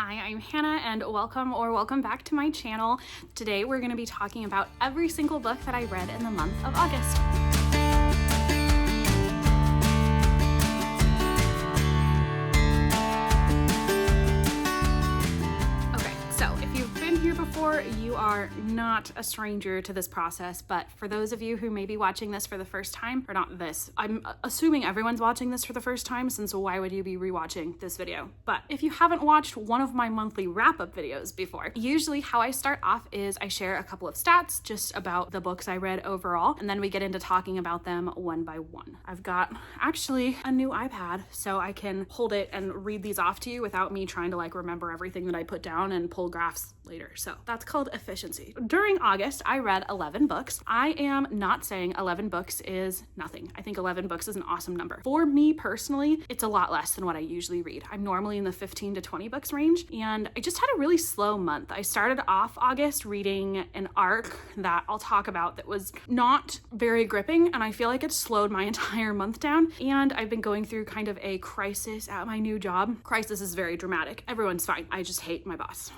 Hi, I'm Hannah and welcome back to my channel. Today we're going to be talking about every single book that I read in the month of August. Before, you are not a stranger to this process, but for those of you who may be watching this for the first time, or not this, I'm assuming everyone's watching this for the first time, since why would you be rewatching this video? But if you haven't watched one of my monthly wrap-up videos before, usually how I start off is I share a couple of stats just about the books I read overall, and then we get into talking about them one by one. I've got actually a new iPad, so I can hold it and read these off to you without me trying to remember everything that I put down and pull graphs later. So that's called efficiency. During August, I read 11 books. I am not saying 11 books is nothing. I think 11 books is an awesome number. For me personally, it's a lot less than what I usually read. I'm normally in the 15 to 20 books range, and I just had a really slow month. I started off August reading an arc that I'll talk about that was not very gripping, and I feel like it slowed my entire month down, and I've been going through kind of a crisis at my new job. Crisis is very dramatic. Everyone's fine. I just hate my boss.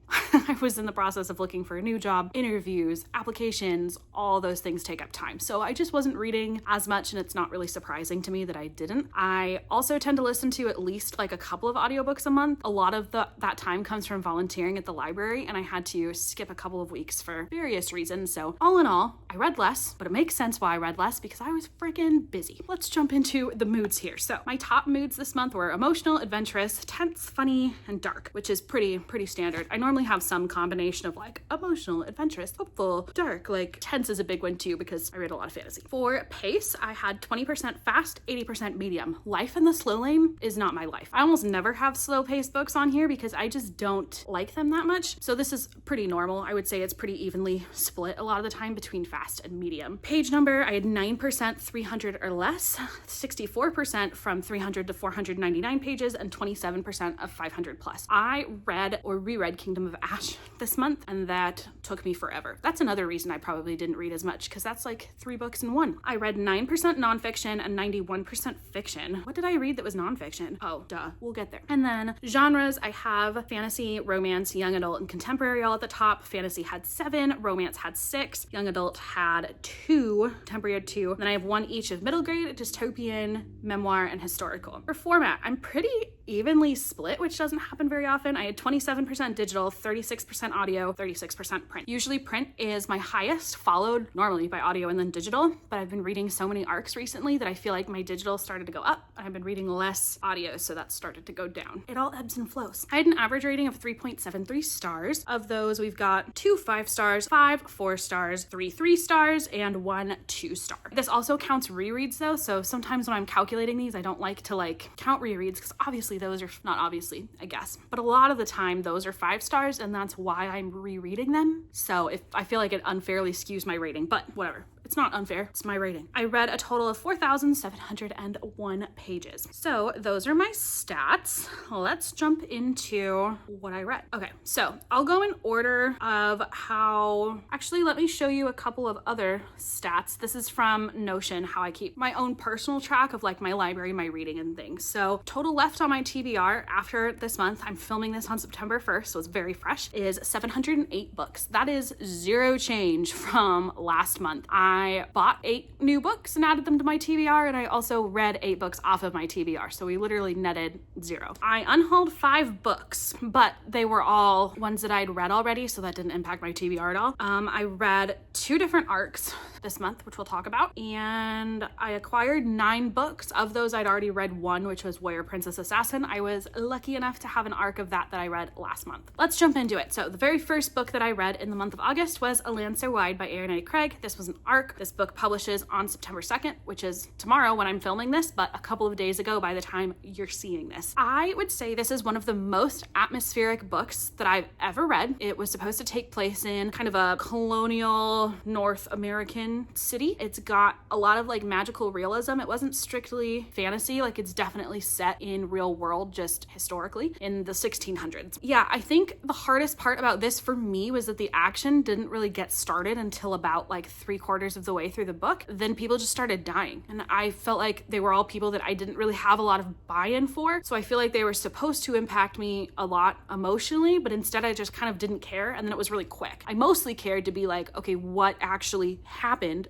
I was in the process of looking for a new job, interviews, applications, all those things take up time. So I just wasn't reading as much, and it's not really surprising to me that I didn't. I also tend to listen to at least a couple of audiobooks a month. A lot of that time comes from volunteering at the library, and I had to skip a couple of weeks for various reasons. So all in all, I read less, but it makes sense why I read less, because I was freaking busy. Let's jump into the moods here. So my top moods this month were emotional, adventurous, tense, funny, and dark, which is pretty standard. I normally have some combination of emotional, adventurous, hopeful, dark. Tense is a big one too, because I read a lot of fantasy. For pace, I had 20% fast, 80% medium. Life in the slow lane is not my life. I almost never have slow paced books on here because I just don't like them that much. So this is pretty normal. I would say it's pretty evenly split a lot of the time between fast and medium. Page number, I had 9% 300 or less, 64% from 300 to 499 pages, and 27% of 500 plus. I read or reread Kingdom of Ash this month, and that took me forever. That's another reason I probably didn't read as much, because that's 3 books in one. I read 9% nonfiction and 91% fiction. What did I read that was nonfiction? Oh, duh. We'll get there. And then genres, I have fantasy, romance, young adult, and contemporary all at the top. Fantasy had 7, romance had 6, young adult had 2, contemporary had 2. Then I have 1 each of middle grade, dystopian, memoir, and historical. For format, I'm pretty evenly split, which doesn't happen very often. I had 27% digital, 36% audio, 36% print. Usually print is my highest, followed normally by audio and then digital, but I've been reading so many arcs recently that I feel like my digital started to go up, and I've been reading less audio, so that started to go down. It all ebbs and flows. I had an average rating of 3.73 stars. Of those, we've got 2 5 stars, 5 4 stars, 3 3 stars, and 1 2 star. This also counts rereads though, so sometimes when I'm calculating these, I don't like to count rereads, because obviously those are, not obviously, I guess, but a lot of the time those are 5 stars, and that's why I'm rereading them. So if I feel like it unfairly skews my rating, but whatever. It's not unfair, it's my rating. I read a total of 4,701 pages. So those are my stats. Let's jump into what I read. Okay, so I'll go in order of how, actually let me show you a couple of other stats. This is from Notion, how I keep my own personal track of my library, my reading and things. So total left on my TBR after this month, I'm filming this on September 1st, so it's very fresh, is 708 books. That is 0 change from last month. I bought 8 new books and added them to my TBR, and I also read 8 books off of my TBR, so we literally netted 0. I unhauled 5 books, but they were all ones that I'd read already, so that didn't impact my TBR at all. I read 2 different arcs this month, which we'll talk about, and I acquired 9 books. Of those, I'd already read 1, which was Warrior Princess Assassin. I was lucky enough to have an arc of that I read last month. Let's jump into it. So the very first book that I read in the month of August was A Land So Wide by Erin. This was an arc. This book publishes on September 2nd, which is tomorrow when I'm filming this, but a couple of days ago by the time you're seeing this. I would say this is one of the most atmospheric books that I've ever read. It was supposed to take place in kind of a colonial North American Elven city. It's got a lot of like magical realism. It wasn't strictly fantasy, like it's definitely set in real world, just historically in the 1600s. Yeah, I think the hardest part about this for me was that the action didn't really get started until about like 3/4 of the way through the book. Then people just started dying, and I felt like they were all people that I didn't really have a lot of buy-in for. So I feel like they were supposed to impact me a lot emotionally, but instead I just kind of didn't care, and then it was really quick. I mostly cared to be like, okay, what actually happened?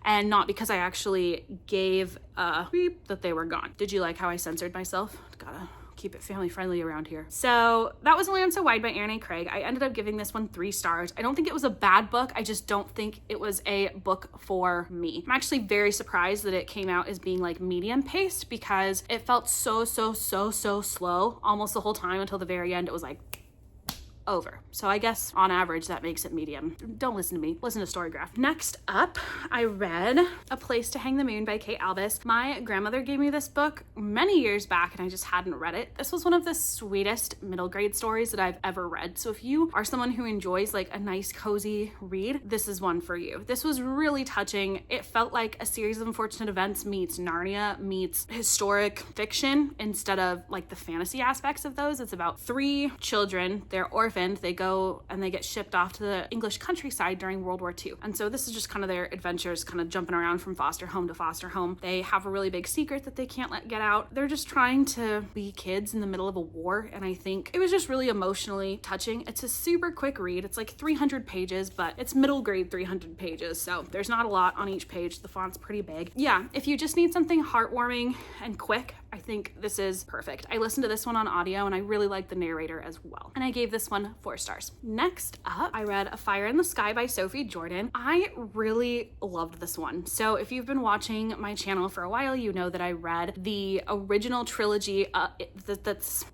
And not because I actually gave a beep that they were gone. Did you like how I censored myself? Gotta keep it family friendly around here. So that was Land So Wide by Erin A. Craig. I ended up giving this one 3 stars. I don't think it was a bad book. I just don't think it was a book for me. I'm actually very surprised that it came out as being like medium paced, because it felt so slow almost the whole time until the very end. It was like over. So I guess on average that makes it medium. Don't listen to me, listen to Storygraph. Next up, I read A Place to Hang the Moon by Kate Albus. My grandmother gave me this book many years back and I just hadn't read it. This was one of the sweetest middle grade stories that I've ever read. So if you are someone who enjoys like a nice cozy read, this is one for you. This was really touching. It felt like a series of unfortunate events meets Narnia meets historic fiction instead of like the fantasy aspects of those. It's about 3 children. They're orphans. They go and they get shipped off to the English countryside during World War II. And so this is just kind of their adventures, kind of jumping around from foster home to foster home. They have a really big secret that they can't let get out. They're just trying to be kids in the middle of a war. And I think it was just really emotionally touching. It's a super quick read. It's like 300 pages, but it's middle grade 300 pages. So there's not a lot on each page. The font's pretty big. Yeah, if you just need something heartwarming and quick, I think this is perfect. I listened to this one on audio and I really like the narrator as well. And I gave this one 4 stars. Next up, I read A Fire in the Sky by Sophie Jordan. I really loved this one. So if you've been watching my channel for a while, you know that I read the original trilogy that's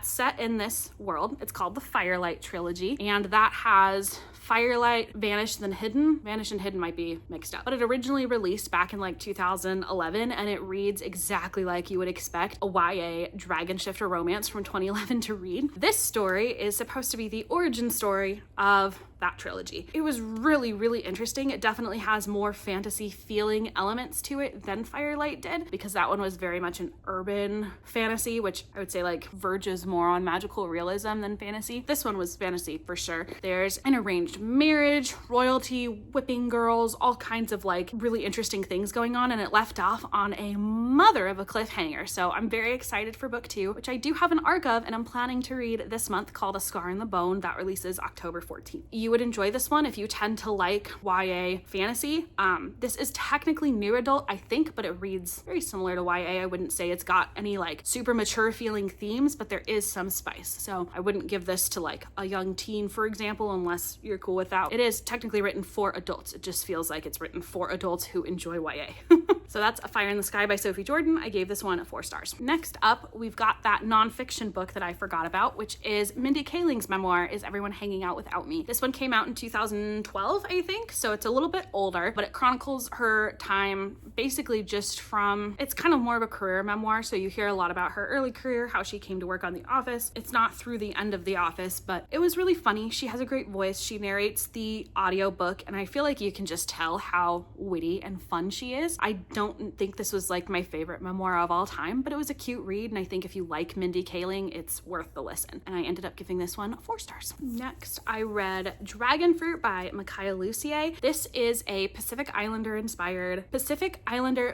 set in this world. It's called the Firelight Trilogy, and that has Firelight, Vanished and Hidden. Vanished and Hidden might be mixed up, but it originally released back in like 2011, and it reads exactly like you would expect a YA dragon shifter romance from 2011 to read. This story is supposed to be the origin story of that trilogy. It was really interesting. It definitely has more fantasy feeling elements to it than Firelight did, because that one was very much an urban fantasy, which I would say like verges more on magical realism than fantasy. This one was fantasy for sure. There's an arranged marriage, royalty, whipping girls, all kinds of like really interesting things going on, and it left off on a mother of a cliffhanger. So I'm very excited for book 2, which I do have an arc of and I'm planning to read this month, called A Scar in the Bone. That releases October 14th. You would enjoy this one if you tend to like YA fantasy. This is technically new adult, I think, but it reads very similar to YA. I wouldn't say it's got any like super mature feeling themes, but there is some spice. So I wouldn't give this to like a young teen, for example, unless you're cool with that. It is technically written for adults. It just feels like it's written for adults who enjoy YA. So that's A Fire in the Sky by Sophie Jordan. I gave this one 4 stars. Next up, we've got that nonfiction book that I forgot about, which is Mindy Kaling's memoir, Is Everyone Hanging Out Without Me? This one came out in 2012, I think, so it's a little bit older, but it chronicles her time basically just from, it's kind of more of a career memoir, so you hear a lot about her early career, how she came to work on The Office. It's not through the end of The Office, but it was really funny. She has a great voice. She narrates the audiobook, and I feel like you can just tell how witty and fun she is. I don't think this was like my favorite memoir of all time, but it was a cute read, and I think if you like Mindy Kaling, it's worth the listen. And I ended up giving this one 4 stars. Next, I read Dragonfruit by Makiia Lucier. This is a Pacific Islander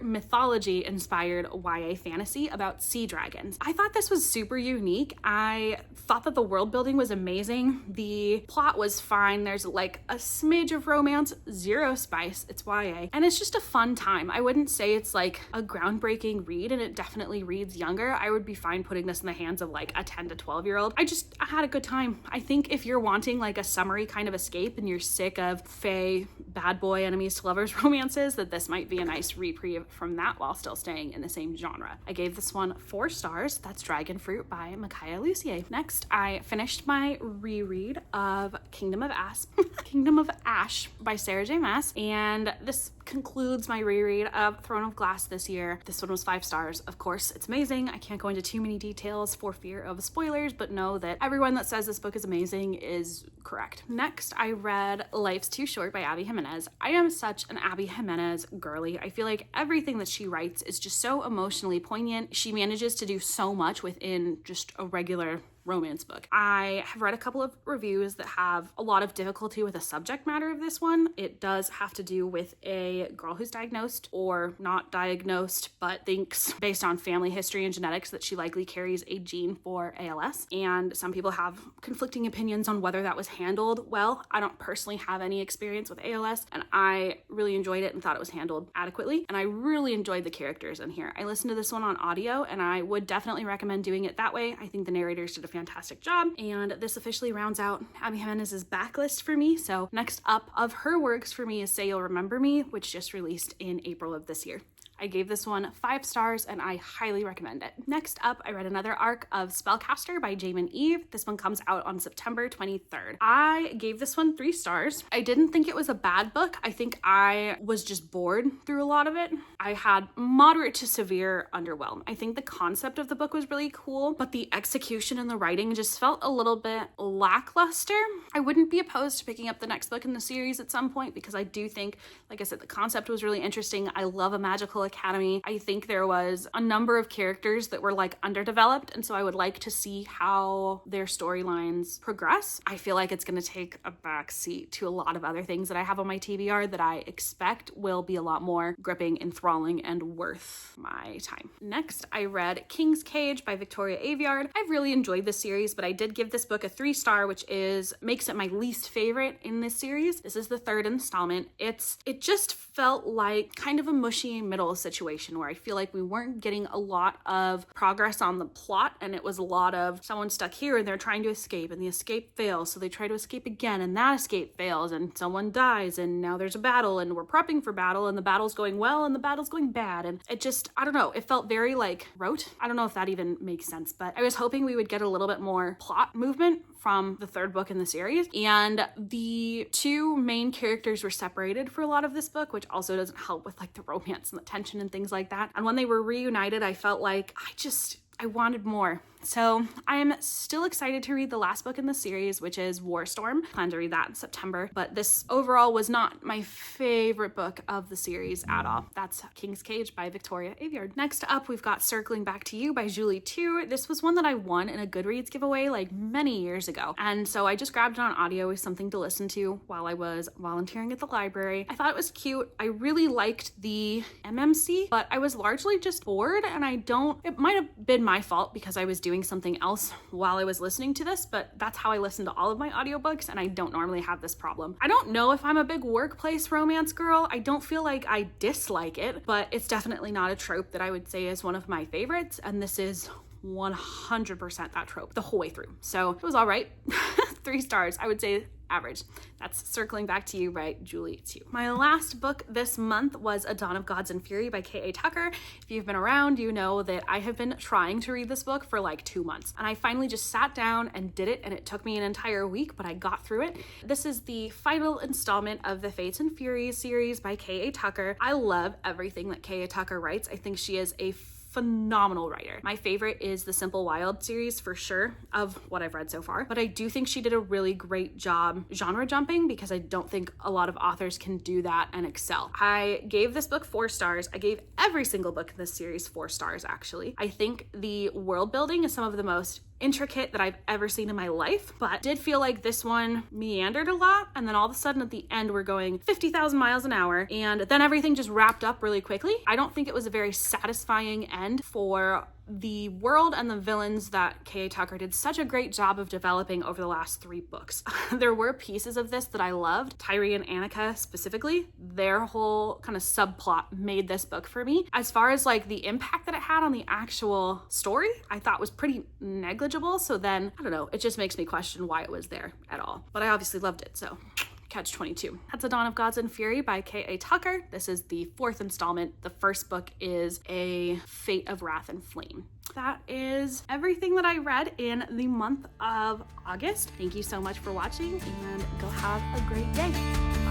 mythology inspired YA fantasy about sea dragons. I thought this was super unique. I thought that the world building was amazing. The plot was fine. There's like a smidge of romance, 0 spice. It's YA, and it's just a fun time. I wouldn't say it's like a groundbreaking read, and it definitely reads younger. I would be fine putting this in the hands of like a 10 to 12 year old. I had a good time. I think if you're wanting like a summary kind of escape and you're sick of fae, bad boy, enemies to lovers romances, that this might be a nice reprieve from that while still staying in the same genre. I gave this one 4 stars. That's Dragonfruit by Makiia Lucier. Next, I finished my reread of Kingdom of Ash by Sarah J. Maas, and this concludes my reread of Throne of Glass this year. This one was 5 stars. Of course, it's amazing. I can't go into too many details for fear of spoilers, but know that everyone that says this book is amazing is correct. Next, I read Life's Too Short by Abby Jimenez. I am such an Abby Jimenez girly. I feel like everything that she writes is just so emotionally poignant. She manages to do so much within just a regular romance book. I have read a couple of reviews that have a lot of difficulty with the subject matter of this one. It does have to do with a girl who's diagnosed or not diagnosed, but thinks based on family history and genetics that she likely carries a gene for ALS. And some people have conflicting opinions on whether that was handled well. I don't personally have any experience with ALS, and I really enjoyed it and thought it was handled adequately. And I really enjoyed the characters in here. I listened to this one on audio, and I would definitely recommend doing it that way. I think the narrators did a fantastic job, and this officially rounds out Abby Jimenez's backlist for me. So next up of her works for me is Say You'll Remember Me, which just released in April of this year. I gave this one 5 stars and I highly recommend it. Next up, I read another arc of Spellcaster by Jaymin Eve. This one comes out on September 23rd. I gave this one 3 stars. I didn't think it was a bad book. I think I was just bored through a lot of it. I had moderate to severe underwhelm. I think the concept of the book was really cool, but the execution and the writing just felt a little bit lackluster. I wouldn't be opposed to picking up the next book in the series at some point because I do think, like I said, the concept was really interesting. I love a magical academy. I think there was a number of characters that were like underdeveloped, and so I would like to see how their storylines progress. I feel like it's going to take a backseat to a lot of other things that I have on my TBR that I expect will be a lot more gripping, enthralling, and worth my time. Next, I read King's Cage by Victoria Aveyard. I've really enjoyed this series, but I did give this book a 3 star, which makes it my least favorite in this series. This is the 3rd installment. It just felt like kind of a mushy middle situation where I feel like we weren't getting a lot of progress on the plot, and it was a lot of someone stuck here and they're trying to escape and the escape fails, so they try to escape again and that escape fails and someone dies and now there's a battle and we're prepping for battle and the battle's going well and the battle's going bad, and it just, I don't know, it felt very like rote. I don't know if that even makes sense, but I was hoping we would get a little bit more plot movement from the 3rd book in the series, and the 2 main characters were separated for a lot of this book, which also doesn't help with like the romance and the tension and things like that. And when they were reunited, I felt like I wanted more. So I am still excited to read the last book in the series, which is Warstorm. I plan to read that in September, but this overall was not my favorite book of the series at all. That's King's Cage by Victoria Aveyard. Next up, we've got Circling Back to You by Julie Tieu. This was one that I won in a Goodreads giveaway like many years ago, and so I just grabbed it on audio as something to listen to while I was volunteering at the library. I thought it was cute. I really liked the MMC, but I was largely just bored, and it might have been my fault because I was doing something else while I was listening to this, but that's how I listen to all of my audiobooks, and I don't normally have this problem. I don't know if I'm a big workplace romance girl. I don't feel like I dislike it, but it's definitely not a trope that I would say is one of my favorites, and this is 100% that trope the whole way through. So it was all right. 3 stars. I would say average. That's Circling Back to You by Julie Tieu. My last book this month was A Dawn of Gods and Fury by K.A. Tucker. If you've been around, you know that I have been trying to read this book for like 2 months, and I finally just sat down and did it, and it took me an entire week, but I got through it. This is the final installment of the Fates and Furies series by K.A. Tucker. I love everything that K.A. Tucker writes. I think she is a phenomenal writer. My favorite is the Simple Wild series for sure of what I've read so far, but I do think she did a really great job genre jumping because I don't think a lot of authors can do that and excel. I gave this book 4 stars. I gave every single book in this series 4 stars actually. I think the world building is some of the most intricate that I've ever seen in my life, but did feel like this one meandered a lot, and then all of a sudden at the end we're going 50,000 miles an hour, and then everything just wrapped up really quickly. I don't think it was a very satisfying end for the world and the villains that K.A. Tucker did such a great job of developing over the last 3 books. There were pieces of this that I loved. Tyree and Annika specifically, their whole kind of subplot made this book for me. As far as like the impact that it had on the actual story, I thought was pretty negligible. So then, I don't know, it just makes me question why it was there at all. But I obviously loved it, so catch-22. That's A Dawn of Gods and Fury by K.A. Tucker. This is the 4th installment. The first book is A Fate of Wrath and Flame. That is everything that I read in the month of August. Thank you so much for watching, and go have a great day.